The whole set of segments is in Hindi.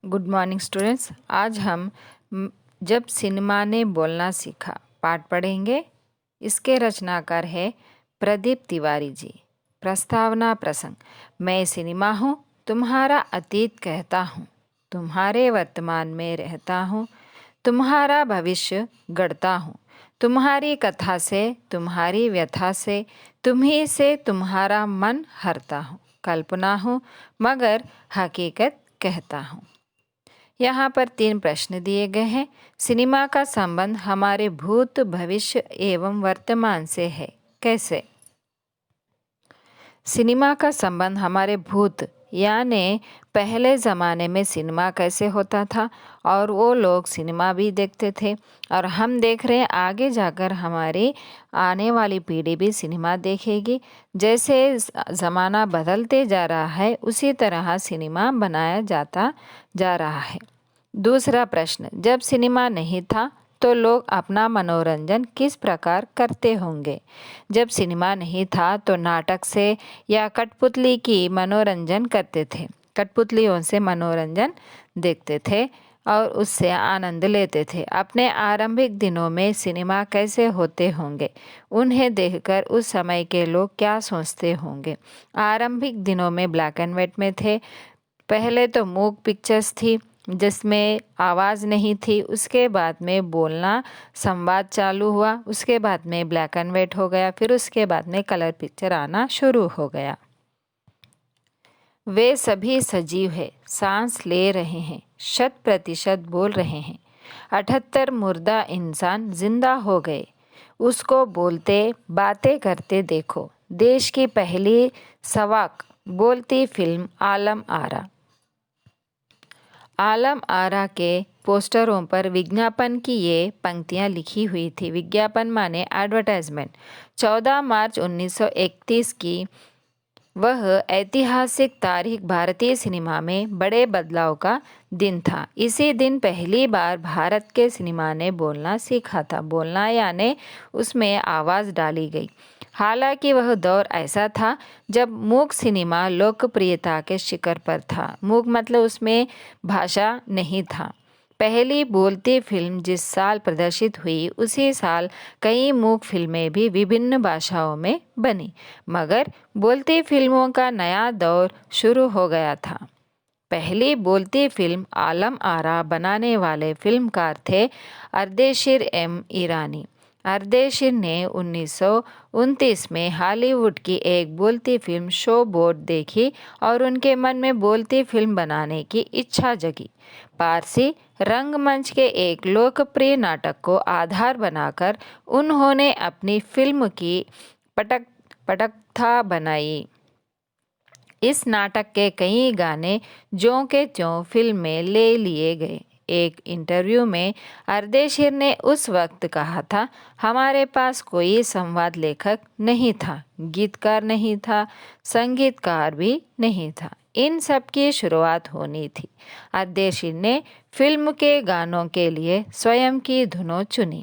Good morning students. आज हम जब सिनेमा ने बोलना सीखा पाठ पढ़ेंगे। इसके रचनाकार है प्रदीप तिवारी जी। प्रस्तावना प्रसंग। मैं सिनेमा हूँ, तुम्हारा अतीत कहता हूँ, तुम्हारे वर्तमान में रहता हूँ, तुम्हारा भविष्य गढ़ता हूँ, तुम्हारी कथा से, तुम्हारी व्यथा से, तुम्ही से तुम्हारा मन हरता हूँ। कल्पना हूँ मगर हकीकत कहता हूँ। यहाँ पर 3 प्रश्न दिए गए हैं। सिनेमा का संबंध हमारे भूत, भविष्य एवं वर्तमान से है। कैसे? सिनेमा का संबंध हमारे भूत यानी पहले ज़माने में सिनेमा कैसे होता था और वो लोग सिनेमा भी देखते थे और हम देख रहे हैं आगे जाकर हमारी आने वाली पीढ़ी भी सिनेमा देखेगी। जैसे ज़माना बदलते जा रहा है उसी तरह सिनेमा बनाया जाता जा रहा है। दूसरा प्रश्न, जब सिनेमा नहीं था तो लोग अपना मनोरंजन किस प्रकार करते होंगे? जब सिनेमा नहीं था तो नाटक से या कठपुतली की मनोरंजन करते थे। कठपुतलियों से मनोरंजन देखते थे और उससे आनंद लेते थे। अपने आरंभिक दिनों में सिनेमा कैसे होते होंगे, उन्हें देखकर उस समय के लोग क्या सोचते होंगे? आरंभिक दिनों में ब्लैक एंड वाइट में थे। पहले तो मूक पिक्चर्स थी जिसमें आवाज़ नहीं थी। उसके बाद में बोलना संवाद चालू हुआ। उसके बाद में ब्लैक एंड वाइट हो गया। फिर उसके बाद में कलर पिक्चर आना शुरू हो गया। वे सभी सजीव है, सांस ले रहे हैं, 100% बोल रहे हैं। 78 मुर्दा इंसान जिंदा हो गए। उसको बोलते बातें करते देखो। देश की पहली सवाक बोलती फिल्म आलम आरा। आलम आरा के पोस्टरों पर विज्ञापन की ये पंक्तियाँ लिखी हुई थी। विज्ञापन माने एडवर्टाइजमेंट। 14 मार्च 1931 की वह ऐतिहासिक तारीख भारतीय सिनेमा में बड़े बदलाव का दिन था। इसी दिन पहली बार भारत के सिनेमा ने बोलना सीखा था। बोलना यानी उसमें आवाज़ डाली गई। हालांकि वह दौर ऐसा था जब मूक सिनेमा लोकप्रियता के शिखर पर था। मूक मतलब उसमें भाषा नहीं था। पहली बोलती फिल्म जिस साल प्रदर्शित हुई उसी साल कई मूक फिल्में भी विभिन्न भाषाओं में बनी, मगर बोलती फिल्मों का नया दौर शुरू हो गया था। पहली बोलती फिल्म आलम आरा बनाने वाले फिल्मकार थे अर्देशीर एम ईरानी। अर्देशीर ने 1929 में हॉलीवुड की एक बोलती फिल्म शो बोट देखी और उनके मन में बोलती फिल्म बनाने की इच्छा जगी। पारसी रंगमंच के एक लोकप्रिय नाटक को आधार बनाकर उन्होंने अपनी फिल्म की पटकथा बनाई। इस नाटक के कई गाने ज्यों के त्यों फिल्म में ले लिए गए। एक इंटरव्यू में अर्देशीर ने उस वक्त कहा था, हमारे पास कोई संवाद लेखक नहीं था, गीतकार नहीं था, संगीतकार भी नहीं था। इन सब की शुरुआत होनी थी। अर्देशीर ने फिल्म के गानों के लिए स्वयं की धुनों चुनी।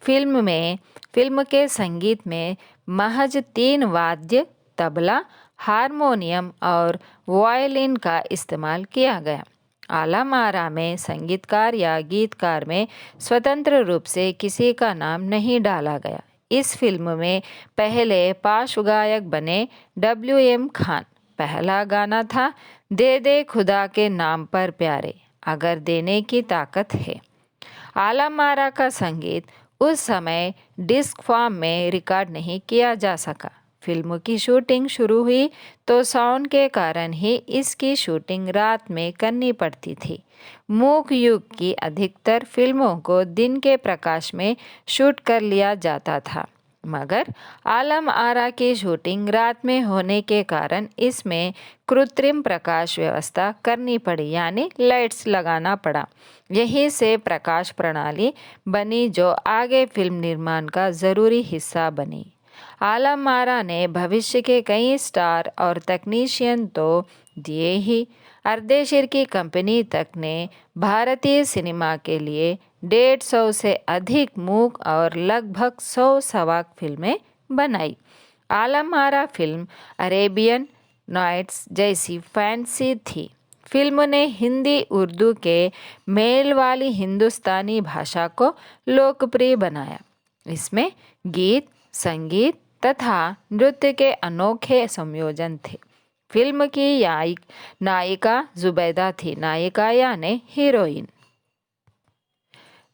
फिल्म के संगीत में महज 3 वाद्य, तबला, हारमोनियम और वायलिन का इस्तेमाल किया गया। आलम आरा में संगीतकार या गीतकार में स्वतंत्र रूप से किसी का नाम नहीं डाला गया। इस फिल्म में पहले पार्श्व गायक बने WM खान। पहला गाना था दे दे खुदा के नाम पर प्यारे, अगर देने की ताकत है। आलम आरा का संगीत उस समय डिस्क फॉर्म में रिकॉर्ड नहीं किया जा सका। फिल्म की शूटिंग शुरू हुई तो साउंड के कारण ही इसकी शूटिंग रात में करनी पड़ती थी। मूक युग की अधिकतर फिल्मों को दिन के प्रकाश में शूट कर लिया जाता था, मगर आलम आरा की शूटिंग रात में होने के कारण इसमें कृत्रिम प्रकाश व्यवस्था करनी पड़ी, यानी लाइट्स लगाना पड़ा। यहीं से प्रकाश प्रणाली बनी जो आगे फिल्म निर्माण का ज़रूरी हिस्सा बनी। आलम आरा ने भविष्य के कई स्टार और तकनीशियन तो दिए ही, अर्देशीर की कंपनी तक ने भारतीय सिनेमा के लिए 150 से अधिक मूक और लगभग 100 सवाक फिल्में बनाई। Alam Ara film Arabian nights जैसी फैंसी थी। फिल्म ने हिंदी उर्दू के मेल वाली हिंदुस्तानी भाषा को लोकप्रिय बनाया। इसमें गीत, संगीत तथा नृत्य के अनोखे संयोजन थे। फिल्म की नायिका जुबैदा थी, नायिका यानी हीरोइन।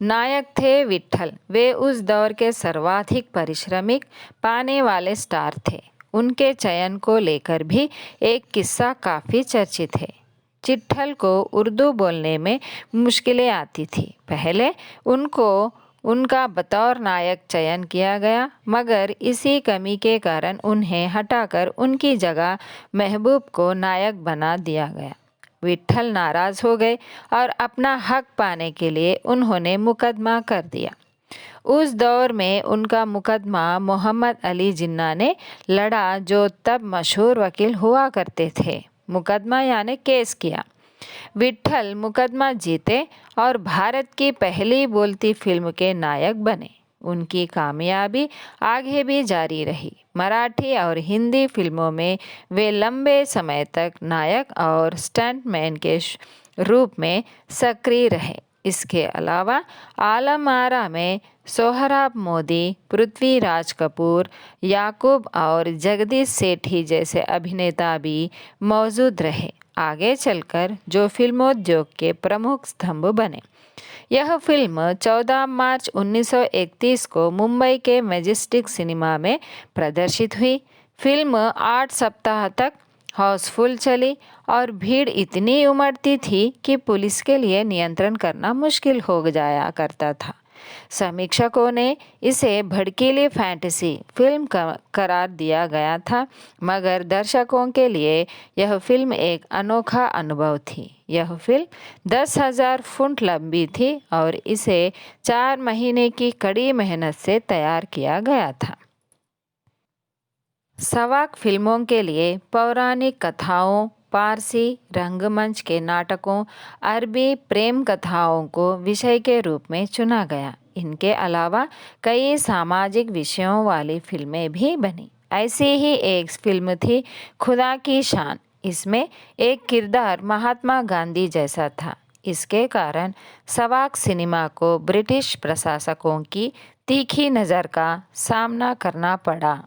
नायक थे विट्ठल। वे उस दौर के सर्वाधिक पारिश्रमिक पाने वाले स्टार थे। उनके चयन को लेकर भी एक किस्सा काफ़ी चर्चित है। चिट्ठल को उर्दू बोलने में मुश्किलें आती थी। पहले उनका बतौर नायक चयन किया गया, मगर इसी कमी के कारण उन्हें हटाकर उनकी जगह महबूब को नायक बना दिया गया। विट्ठल नाराज हो गए और अपना हक पाने के लिए उन्होंने मुकदमा कर दिया। उस दौर में उनका मुकदमा मोहम्मद अली जिन्ना ने लड़ा, जो तब मशहूर वकील हुआ करते थे। मुकदमा यानी केस किया। विट्ठल मुकदमा जीते और भारत की पहली बोलती फिल्म के नायक बने। उनकी कामयाबी आगे भी जारी रही। मराठी और हिंदी फिल्मों में वे लंबे समय तक नायक और स्टंटमैन के रूप में सक्रिय रहे। इसके अलावा आलम आरा में सोहराब मोदी, पृथ्वीराज कपूर, याकूब और जगदीश सेठी जैसे अभिनेता भी मौजूद रहे। आगे चलकर जो फिल्मोद्योग के प्रमुख स्तंभ बने। यह फिल्म 14 मार्च 1931 को मुंबई के मैजेस्टिक सिनेमा में प्रदर्शित हुई। फिल्म 8 सप्ताह तक हाउसफुल चली और भीड़ इतनी उमड़ती थी कि पुलिस के लिए नियंत्रण करना मुश्किल हो जाया करता था। समीक्षकों ने इसे भड़कीली फैंटेसी फिल्म करार दिया गया था, मगर दर्शकों के लिए यह फिल्म एक अनोखा अनुभव थी। यह फिल्म 10,000 फुट लंबी थी और इसे 4 महीने की कड़ी मेहनत से तैयार किया गया था। सवाक फिल्मों के लिए पौराणिक कथाओं, पारसी रंगमंच के नाटकों, अरबी प्रेम कथाओं को विषय के रूप में चुना गया। इनके अलावा कई सामाजिक विषयों वाली फिल्में भी बनी। ऐसी ही एक फिल्म थी खुदा की शान। इसमें एक किरदार महात्मा गांधी जैसा था। इसके कारण सवाक सिनेमा को ब्रिटिश प्रशासकों की तीखी नज़र का सामना करना पड़ा।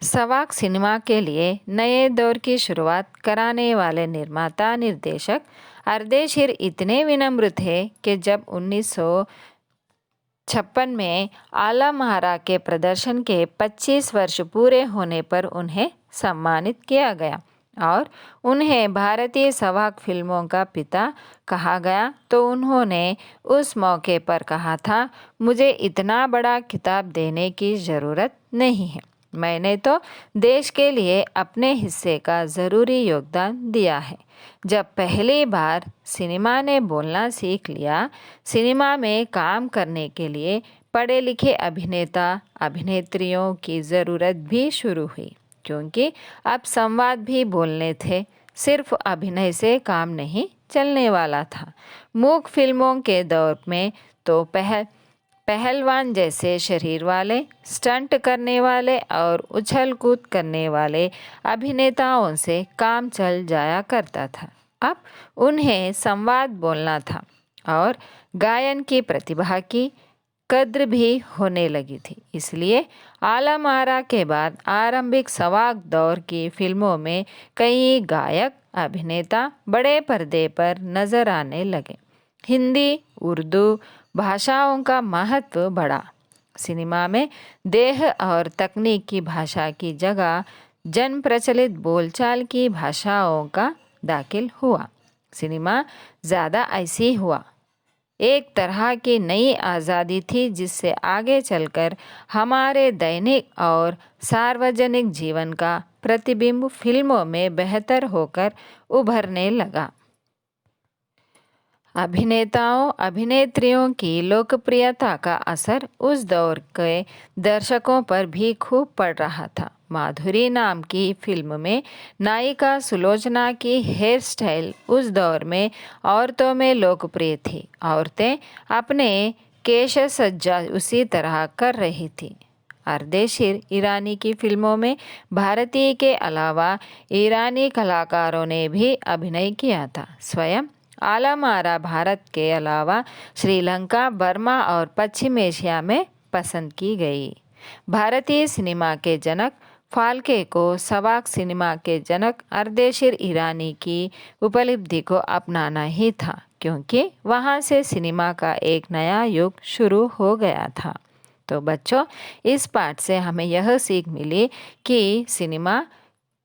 सवाक सिनेमा के लिए नए दौर की शुरुआत कराने वाले निर्माता निर्देशक अर्देशीर इतने विनम्र थे कि जब 1956 में आलम आरा के प्रदर्शन के 25 वर्ष पूरे होने पर उन्हें सम्मानित किया गया और उन्हें भारतीय सवाक फिल्मों का पिता कहा गया, तो उन्होंने उस मौके पर कहा था, मुझे इतना बड़ा खिताब देने की ज़रूरत नहीं है। मैंने तो देश के लिए अपने हिस्से का ज़रूरी योगदान दिया है। जब पहली बार सिनेमा ने बोलना सीख लिया, सिनेमा में काम करने के लिए पढ़े लिखे अभिनेता अभिनेत्रियों की ज़रूरत भी शुरू हुई, क्योंकि अब संवाद भी बोलने थे। सिर्फ अभिनय से काम नहीं चलने वाला था। मूक फिल्मों के दौर में तो पहलवान जैसे शरीर वाले, स्टंट करने वाले और उछल कूद करने वाले अभिनेताओं से काम चल जाया करता था। अब उन्हें संवाद बोलना था और गायन की प्रतिभा की कद्र भी होने लगी थी। इसलिए आलम आरा के बाद आरंभिक सवाक दौर की फिल्मों में कई गायक अभिनेता बड़े पर्दे पर नजर आने लगे। हिंदी उर्दू भाषाओं का महत्व बढ़ा। सिनेमा में देह और तकनीक की भाषा की जगह जन प्रचलित बोलचाल की भाषाओं का दाखिल हुआ। सिनेमा ज़्यादा ऐसी हुआ। एक तरह की नई आज़ादी थी जिससे आगे चलकर हमारे दैनिक और सार्वजनिक जीवन का प्रतिबिंब फिल्मों में बेहतर होकर उभरने लगा। अभिनेताओं अभिनेत्रियों की लोकप्रियता का असर उस दौर के दर्शकों पर भी खूब पड़ रहा था। माधुरी नाम की फिल्म में नायिका सुलोचना की हेयर स्टाइल उस दौर में औरतों में लोकप्रिय थी। औरतें अपने केश सज्जा उसी तरह कर रही थी। अर्देशीर ईरानी की फिल्मों में भारतीय के अलावा ईरानी कलाकारों ने भी अभिनय किया था। स्वयं आलम आरा भारत के अलावा श्रीलंका, बर्मा और पश्चिम एशिया में पसंद की गई। भारतीय सिनेमा के जनक फाल्के को सवाक सिनेमा के जनक अर्देशीर ईरानी की उपलब्धि को अपनाना ही था, क्योंकि वहाँ से सिनेमा का एक नया युग शुरू हो गया था। तो बच्चों, इस पाठ से हमें यह सीख मिली कि सिनेमा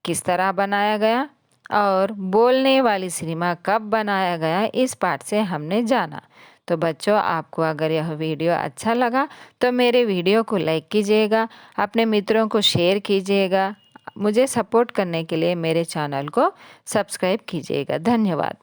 किस तरह बनाया गया और बोलने वाली सिनेमा कब बनाया गया, इस पाठ से हमने जाना। तो बच्चों, आपको अगर यह वीडियो अच्छा लगा तो मेरे वीडियो को लाइक कीजिएगा, अपने मित्रों को शेयर कीजिएगा, मुझे सपोर्ट करने के लिए मेरे चैनल को सब्सक्राइब कीजिएगा। धन्यवाद।